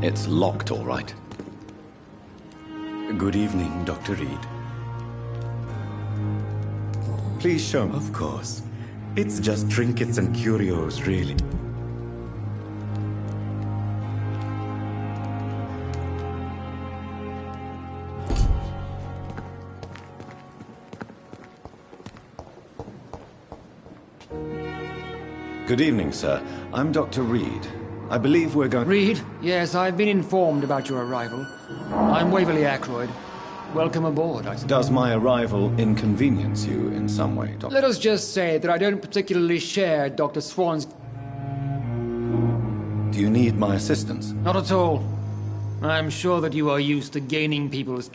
It's locked, all right. Good evening, Dr. Reed. Please show me. Of course. It's just trinkets and curios, really. Good evening, sir. I'm Dr. Reed. I believe we're going... Reed? Yes, I've been informed about your arrival. I'm Waverly Ackroyd. Welcome aboard, I suppose. Does my arrival inconvenience you in some way, Doctor? Let us just say that I don't particularly share Dr. Swan's... Do you need my assistance? Not at all. I'm sure that you are used to gaining people's...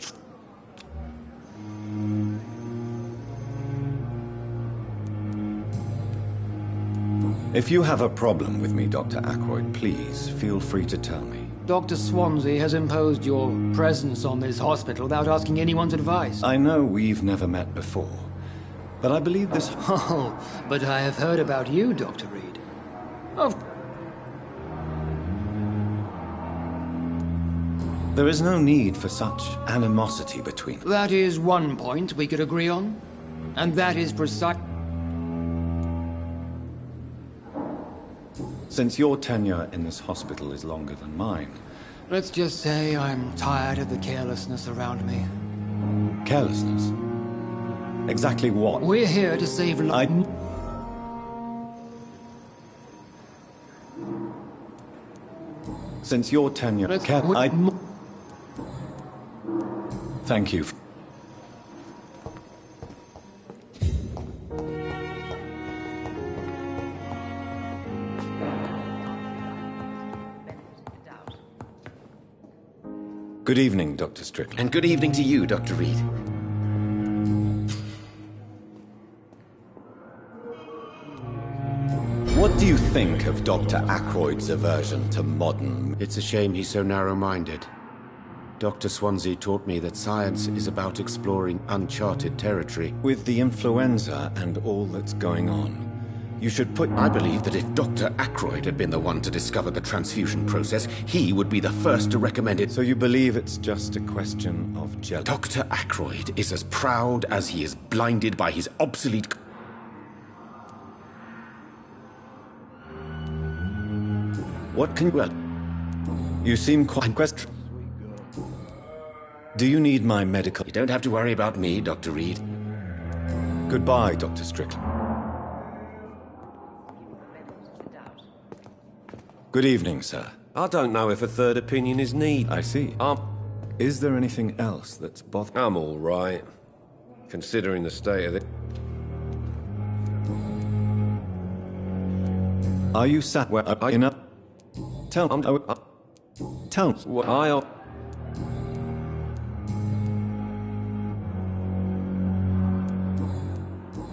If you have a problem with me, Dr. Ackroyd, please feel free to tell me. Dr. Swansea has imposed your presence on this hospital without asking anyone's advice. I know we've never met before, but I believe this... Oh, but I have heard about you, Dr. Reed. Of... There is no need for such animosity between us. That is one point we could agree on, and that is precise... Since your tenure in this hospital is longer than mine... Let's just say I'm tired of the carelessness around me. Carelessness? Exactly what? We're here to save lives. Since your tenure... Thank you. Good evening, Dr. Strickland. And good evening to you, Dr. Reed. What do you think of Dr. Ackroyd's aversion to modern... It's a shame he's so narrow-minded. Dr. Swansea taught me that science is about exploring uncharted territory. With the influenza and all that's going on, you should put... I believe that if Dr. Ackroyd had been the one to discover the transfusion process, he would be the first to recommend it. So you believe it's just a question of jealousy? Dr. Ackroyd is as proud as he is blinded by his obsolete... What can... Well, you seem quite... Do you need my medical... You don't have to worry about me, Dr. Reed. Goodbye, Dr. Strickland. Good evening, sir. I don't know if a third opinion is needed. I see. Is there anything else that's bothering... I'm all right, considering the state of it. Are you sat where... Tell me... Tell me...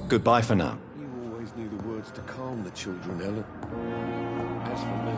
Goodbye for now. You always knew the words to calm the children, Ellen. As for me...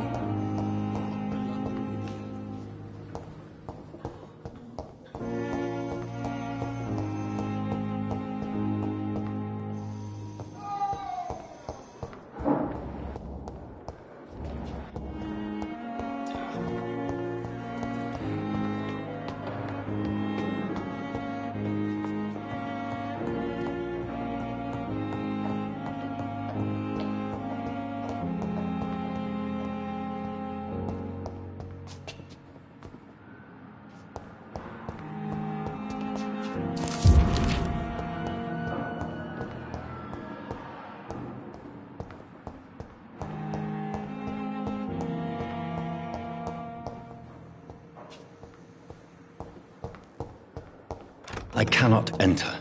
I cannot enter.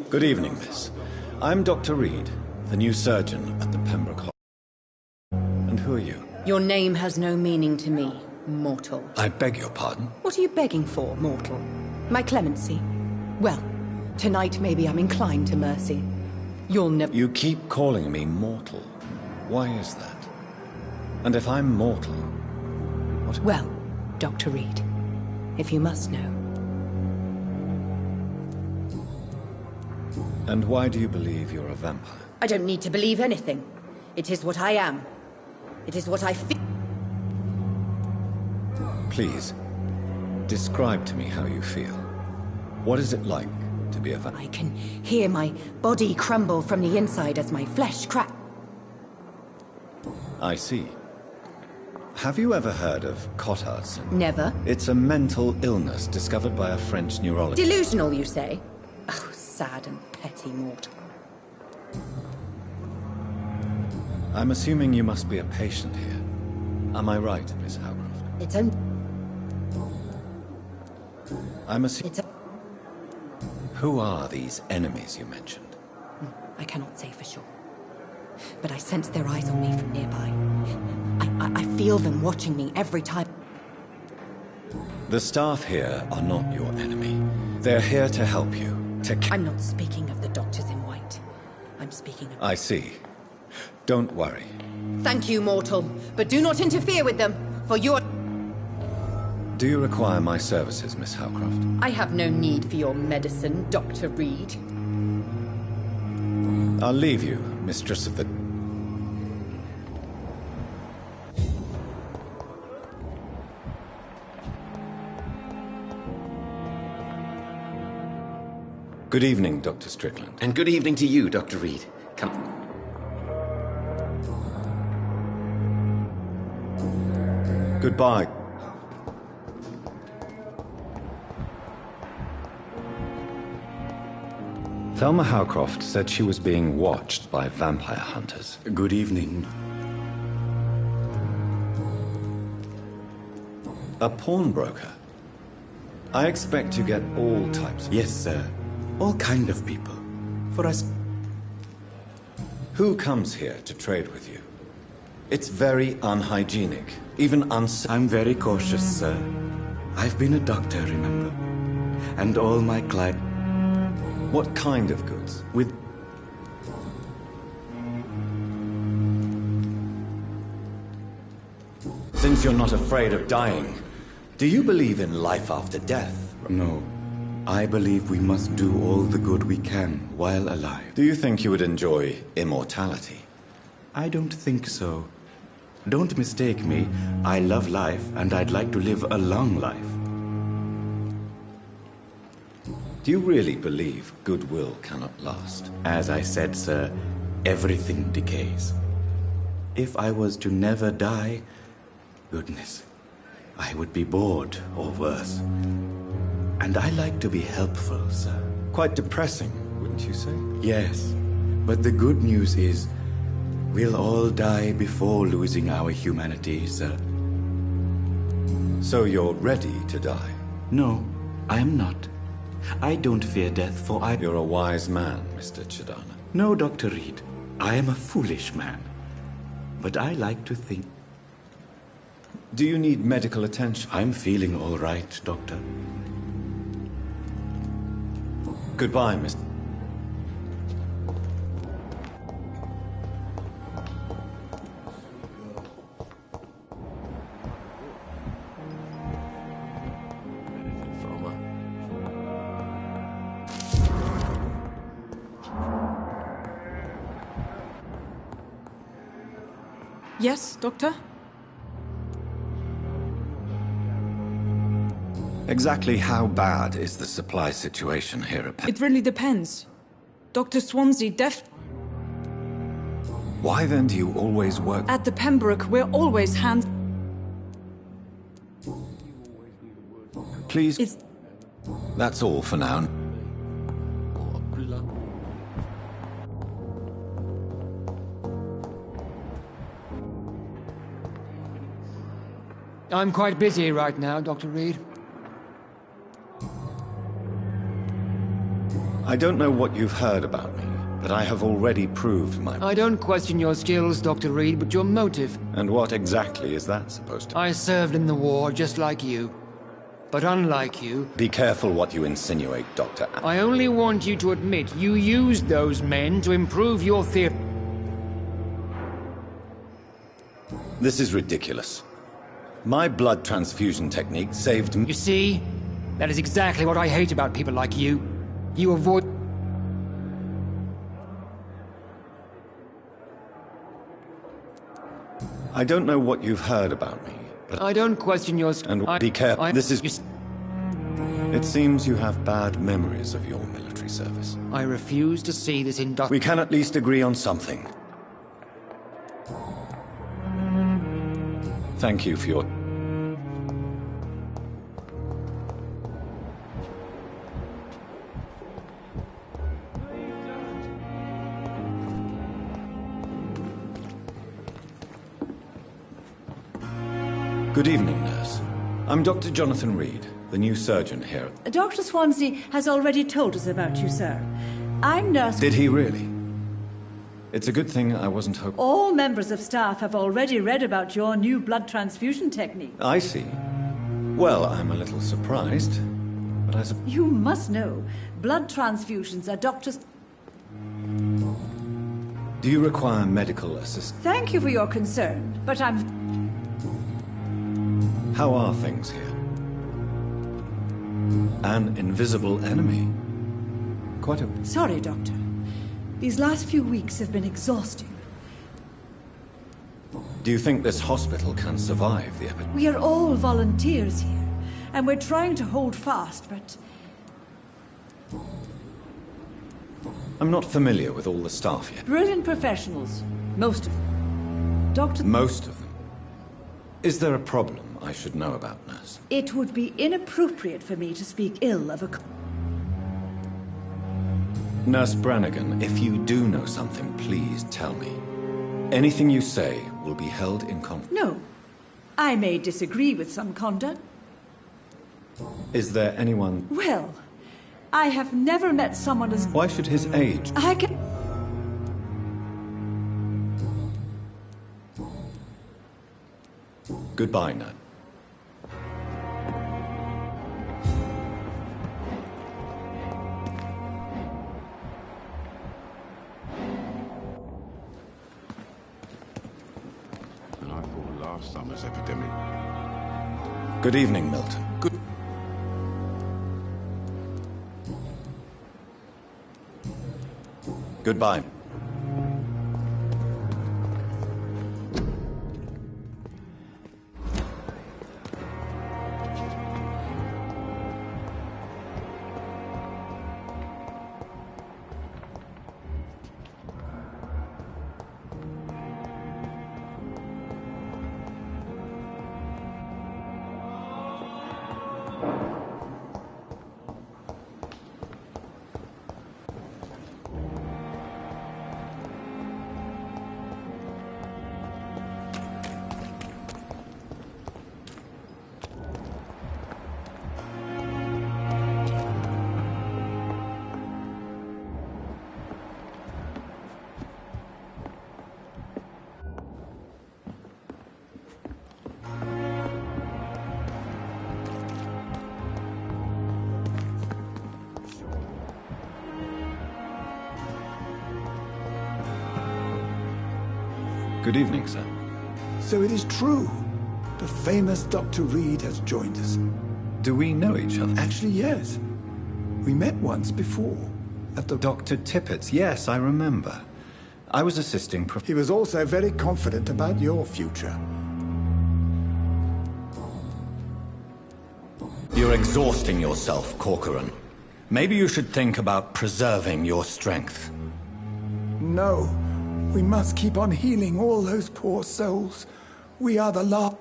Good evening, miss. I'm Dr. Reed, the new surgeon at the Pembroke Hospital. And who are you? Your name has no meaning to me, mortal. I beg your pardon? What are you begging for, mortal? My clemency? Well, tonight maybe I'm inclined to mercy. You'll never— You keep calling me mortal. Why is that? And if I'm mortal, what— Well, Dr. Reed, if you must know. And why do you believe you're a vampire? I don't need to believe anything. It is what I am. It is what I feel. Please, describe to me how you feel. What is it like to be a vampire? I can hear my body crumble from the inside as my flesh crack. I see. Have you ever heard of Cotard syndrome? Never. It's a mental illness discovered by a French neurologist. Delusional, you say? Oh, sad and petty mortal. I'm assuming you must be a patient here. Am I right, Miss Howcroft? It's only— I'm assuming— It's a— Who are these enemies you mentioned? I cannot say for sure. But I sense their eyes on me from nearby. I feel them watching me every time. The staff here are not your enemy. They're here to help you, to— I'm not speaking of the doctors in white. I'm speaking of— I see. Don't worry. Thank you, mortal. But do not interfere with them, for you are— Do you require my services, Miss Howcroft? I have no need for your medicine, Dr. Reed. I'll leave you, mistress of the— Good evening, Dr. Strickland. And good evening to you, Dr. Reed. Come. Goodbye. Thelma Howcroft said she was being watched by vampire hunters. Good evening. A pawnbroker? I expect you get all types of— Yes, sir. All kind of people. For us. Who comes here to trade with you? It's very unhygienic, even unsafe. I'm very cautious, sir. I've been a doctor, remember? And all my clients. What kind of goods? With. Since you're not afraid of dying, do you believe in life after death? No. I believe we must do all the good we can while alive. Do you think you would enjoy immortality? I don't think so. Don't mistake me. I love life, and I'd like to live a long life. Do you really believe goodwill cannot last? As I said, sir, everything decays. If I was to never die, goodness, I would be bored or worse. And I like to be helpful, sir. Quite depressing, wouldn't you say? Yes, but the good news is, we'll all die before losing our humanity, sir. So you're ready to die? No, I am not. I don't fear death, for I— You're a wise man, Mr. Chidana. No, Dr. Reed. I am a foolish man. But I like to think— Do you need medical attention? I'm feeling all right, Doctor. Goodbye, Mr. Yes, Doctor? Exactly how bad is the supply situation here at It really depends. Dr. Swansea Why then do you always work— At the Pembroke, we're always hands— Please— It's— That's all for now. I'm quite busy right now, Dr. Reed. I don't know what you've heard about me, but I have already proved my... I don't question your skills, Dr. Reed, but your motive. And what exactly is that supposed to be? I served in the war just like you. But unlike you... Be careful what you insinuate, Dr. I only want you to admit you used those men to improve your theory. This is ridiculous. My blood transfusion technique saved me. You see? That is exactly what I hate about people like you. You avoid... I don't know what you've heard about me, but... I don't question your... And be careful. This is... You... It seems you have bad memories of your military service. I refuse to see this in... We can at least agree on something. Thank you for your... Good evening, nurse. I'm Dr. Jonathan Reed, the new surgeon here. Dr. Swansea has already told us about you, sir. I'm Nurse... Did he really? It's a good thing I wasn't hoping... All members of staff have already read about your new blood transfusion technique. I see. Well, I'm a little surprised, but I suppose... You must know, blood transfusions are doctors... Do you require medical assistance? Thank you for your concern, but I'm... How are things here? An invisible enemy? Quite a... Sorry, Doctor. These last few weeks have been exhausting. Do you think this hospital can survive the epidemic? We are all volunteers here, and we're trying to hold fast, but... I'm not familiar with all the staff yet. Brilliant professionals. Most of them. Doctor... Most of them? Is there a problem I should know about, nurse? It would be inappropriate for me to speak ill of a... Nurse Brannigan, if you do know something, please tell me. Anything you say will be held in confidence. No. I may disagree with some conduct. Is there anyone... Well, I have never met someone as... Why should his age... I can... Goodbye, nurse. Summer's epidemic. Good evening, Milton. Goodbye. Good evening, sir. So it is true. The famous Dr. Reed has joined us. Do we know each other? Actually, yes. We met once before, at the... Dr. Tippett's, yes, I remember. I was assisting... He was also very confident about your future. You're exhausting yourself, Corcoran. Maybe you should think about preserving your strength. No. We must keep on healing all those poor souls. We are the last...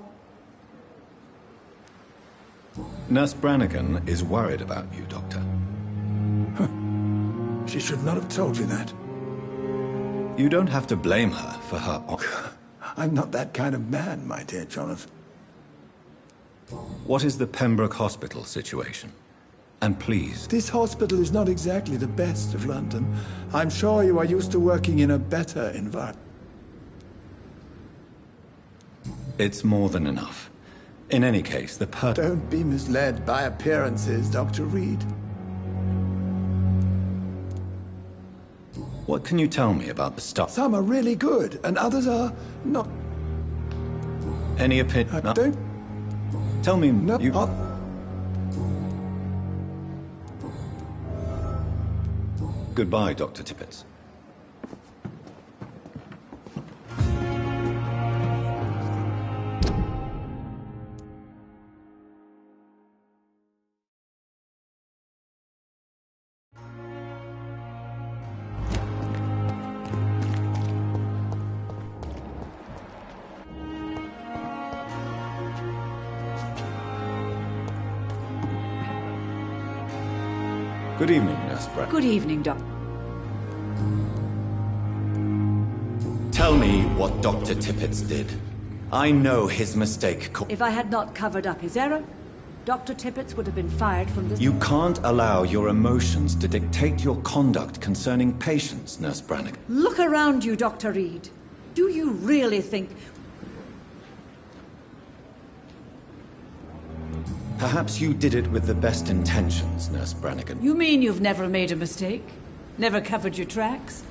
Nurse Brannigan is worried about you, Doctor. She should not have told you that. You don't have to blame her for her... I'm not that kind of man, my dear Jonathan. What is the Pembroke Hospital situation? And please, This hospital is not exactly the best of London. I'm sure you are used to working in a better environment. it's more than enough. In any case, Don't be misled by appearances, Dr. Reed. What can you tell me about the stuff? Some are really good, and others are not. Any opinion? No. Don't. Tell me, No. you... Goodbye, Dr. Tippett. Good evening, Nurse Brett. Good evening, Doctor. Tell me what Dr. Tippett did. I know his mistake. If I had not covered up his error, Dr. Tippett would have been fired from this... You can't allow your emotions to dictate your conduct concerning patients, Nurse Brannigan. Look around you, Dr. Reed. Do you really think... Perhaps you did it with the best intentions, Nurse Brannigan. You mean you've never made a mistake? Never covered your tracks?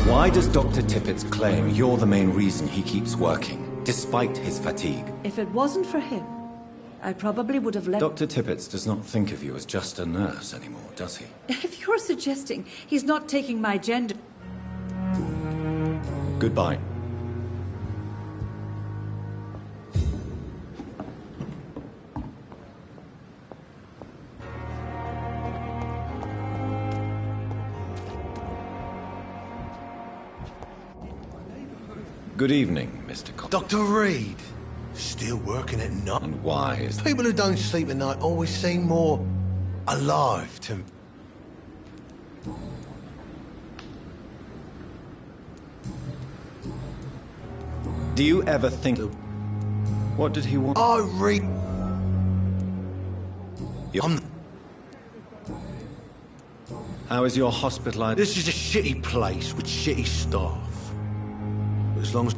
Why does Dr. Tippett claim you're the main reason he keeps working, despite his fatigue? If it wasn't for him, I probably would have let... Dr. Tippett does not think of you as just a nurse anymore, does he? If you're suggesting he's not taking my gender... Goodbye. Good evening, Mr. Cox. Dr. Reed, still working at night. And why is that? People who don't sleep at night always seem more alive to me. Do you ever think... What did he want? I read... You- How is your hospital? This is a shitty place with shitty staff. But as long as...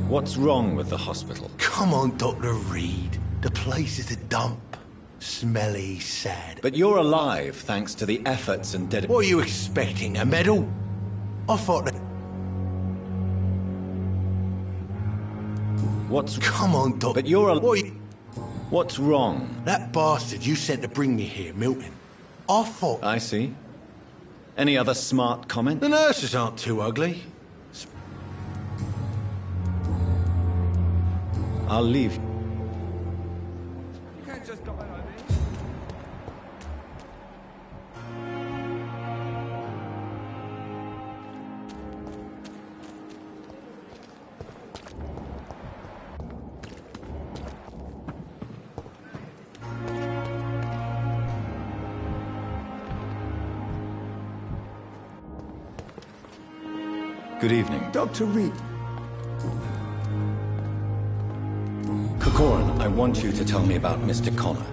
What's wrong with the hospital? Come on, Dr. Reed. The place is a dump. Smelly, sad. But you're alive thanks to the efforts and dedication. What are you expecting, a medal? I thought that... What's... Come on, Doctor. But you're What are you... What's wrong? That bastard you sent to bring me here, Milton. I thought... I see. Any other smart comment? The nurses aren't too ugly. I'll leave. Good evening. Dr. Reed. Corcoran, I want you to tell me about Mr. Connor.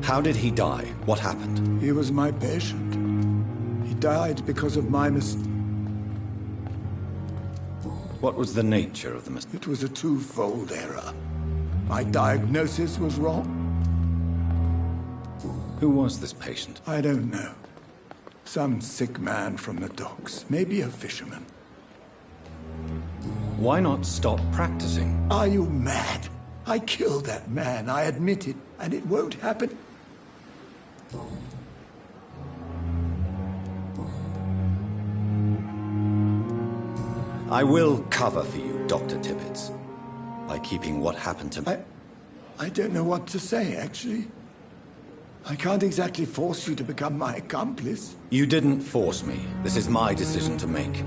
How did he die? What happened? He was my patient. He died because of my mistake. What was the nature of the mistake? It was a twofold error. My diagnosis was wrong. Who was this patient? I don't know. Some sick man from the docks. Maybe a fisherman. Why not stop practicing? Are you mad? I killed that man, I admit it, and it won't happen. I will cover for you, Dr. Tippett, by keeping what happened to me. I don't know what to say, actually. I can't exactly force you to become my accomplice. You didn't force me. This is my decision to make.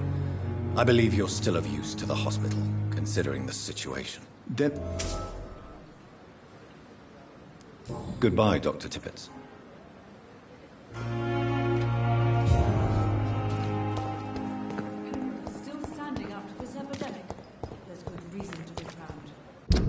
I believe you're still of use to the hospital, considering the situation. Goodbye, Dr. Tippett. Still standing after this epidemic. There's good reason to be proud.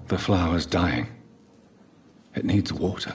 The flower's dying. It needs water.